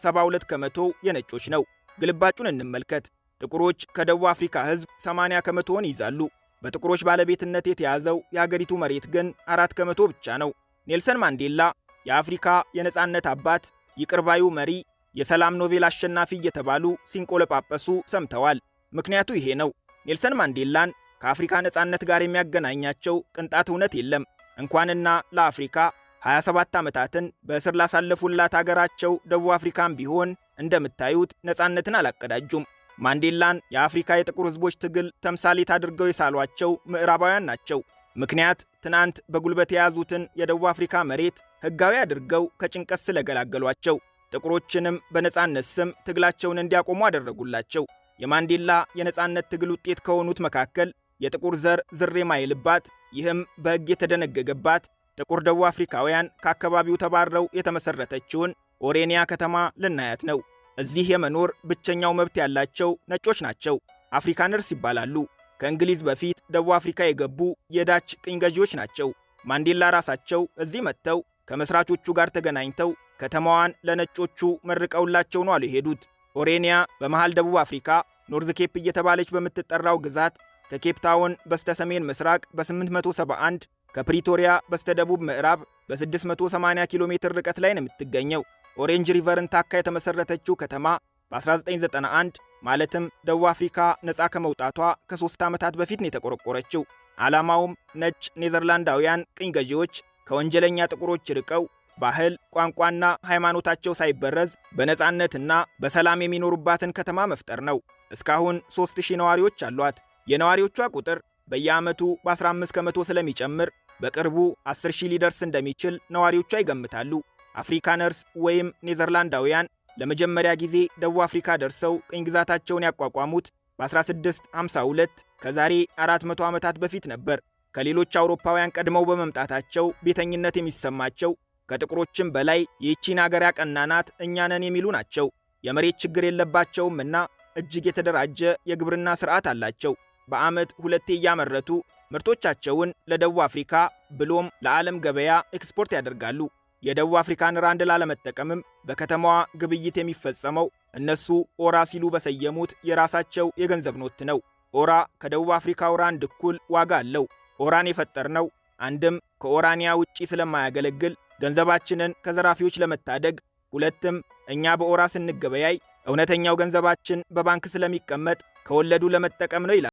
72 ከመቶ የነጮች ነው። ግልባጩን እንመልከት። ጥቁሮች ከደቡብ አፍሪካ ሕዝብ 80 ከመቶውን ይይዛሉ። በጥቁሮች ባለቤትነት የተያዘው የአገሪቱ መሬት ግን 4 ከመቶ ብቻ ነው። ኔልሰን ማንዴላ የአፍሪካ የነጻነት አባት፣ ይቅርባዩ መሪ፣ የሰላም ኖቤል አሸናፊ እየተባሉ ሲንቆለጳጳሱ ሰምተዋል። ምክንያቱ ይሄ ነው። ኔልሰን ማንዴላን ከአፍሪካ ነጻነት ጋር የሚያገናኛቸው ቅንጣት እውነት የለም። እንኳንና ለአፍሪካ 27 ዓመታትን በእስር ላሳለፉላት አገራቸው ደቡብ አፍሪካም ቢሆን እንደምታዩት ነጻነትን አላቀዳጁም። ማንዴላን የአፍሪካ የጥቁር ሕዝቦች ትግል ተምሳሌት አድርገው የሳሏቸው ምዕራባውያን ናቸው። ምክንያት ትናንት በጉልበት የያዙትን የደቡብ አፍሪካ መሬት ሕጋዊ አድርገው ከጭንቀት ስለገላገሏቸው፣ ጥቁሮችንም በነጻነት ስም ትግላቸውን እንዲያቆሙ አደረጉላቸው። የማንዴላ የነጻነት ትግል ውጤት ከሆኑት መካከል የጥቁር ዘር ዝር የማይልባት ይህም በሕግ የተደነገገባት ጥቁር ደቡብ አፍሪካውያን ከአካባቢው ተባረው የተመሠረተችውን ኦሬኒያ ከተማ ልናያት ነው። እዚህ የመኖር ብቸኛው መብት ያላቸው ነጮች ናቸው። አፍሪካነርስ ይባላሉ። ከእንግሊዝ በፊት ደቡብ አፍሪካ የገቡ የዳች ቅኝ ገዢዎች ናቸው። ማንዴላ ራሳቸው እዚህ መጥተው ከመስራቾቹ ጋር ተገናኝተው ከተማዋን ለነጮቹ መርቀውላቸው ነው አሉ የሄዱት። ኦሬኒያ በመሃል ደቡብ አፍሪካ ኖርዝ ኬፕ እየተባለች በምትጠራው ግዛት ከኬፕ ታውን በስተ ሰሜን ምስራቅ በ871 ከፕሪቶሪያ በስተ ደቡብ ምዕራብ በ680 ኪሎ ሜትር ርቀት ላይ ነው የምትገኘው። ኦሬንጅ ሪቨርን ታካ የተመሠረተችው ከተማ በ1991 ማለትም ደቡብ አፍሪካ ነፃ ከመውጣቷ ከ3 ዓመታት በፊት ነው የተቆረቆረችው። ዓላማውም ነጭ ኔዘርላንዳውያን ቅኝ ገዢዎች ከወንጀለኛ ጥቁሮች ርቀው ባህል፣ ቋንቋና ሃይማኖታቸው ሳይበረዝ በነፃነትና በሰላም የሚኖሩባትን ከተማ መፍጠር ነው። እስካሁን 3000 ነዋሪዎች አሏት። የነዋሪዎቿ ቁጥር በየዓመቱ በ15 ከመቶ ስለሚጨምር በቅርቡ 10,000 ሊደርስ እንደሚችል ነዋሪዎቿ ይገምታሉ። አፍሪካነርስ ወይም ኔዘርላንዳውያን ለመጀመሪያ ጊዜ ደቡብ አፍሪካ ደርሰው ቅኝ ግዛታቸውን ያቋቋሙት በ1652 ከዛሬ 400 ዓመታት በፊት ነበር። ከሌሎች አውሮፓውያን ቀድመው በመምጣታቸው ቤተኝነት የሚሰማቸው ከጥቁሮችም በላይ ይህቺን አገር ያቀናናት እኛ ነን የሚሉ ናቸው። የመሬት ችግር የለባቸውምና እጅግ የተደራጀ የግብርና ሥርዓት አላቸው። በዓመት 2 እያመረቱ ምርቶቻቸውን ለደቡብ አፍሪካ ብሎም ለዓለም ገበያ ኤክስፖርት ያደርጋሉ። የደቡብ አፍሪካን ራንድ ላለመጠቀምም በከተማዋ ግብይት የሚፈጸመው እነሱ ኦራ ሲሉ በሰየሙት የራሳቸው የገንዘብ ኖት ነው። ኦራ ከደቡብ አፍሪካው ራንድ እኩል ዋጋ አለው። ኦራን የፈጠርነው አንድም ከኦራኒያ ውጪ ስለማያገለግል ገንዘባችንን ከዘራፊዎች ለመታደግ፣ ሁለትም እኛ በኦራ ስንገበያይ እውነተኛው ገንዘባችን በባንክ ስለሚቀመጥ ከወለዱ ለመጠቀም ነው ይላል።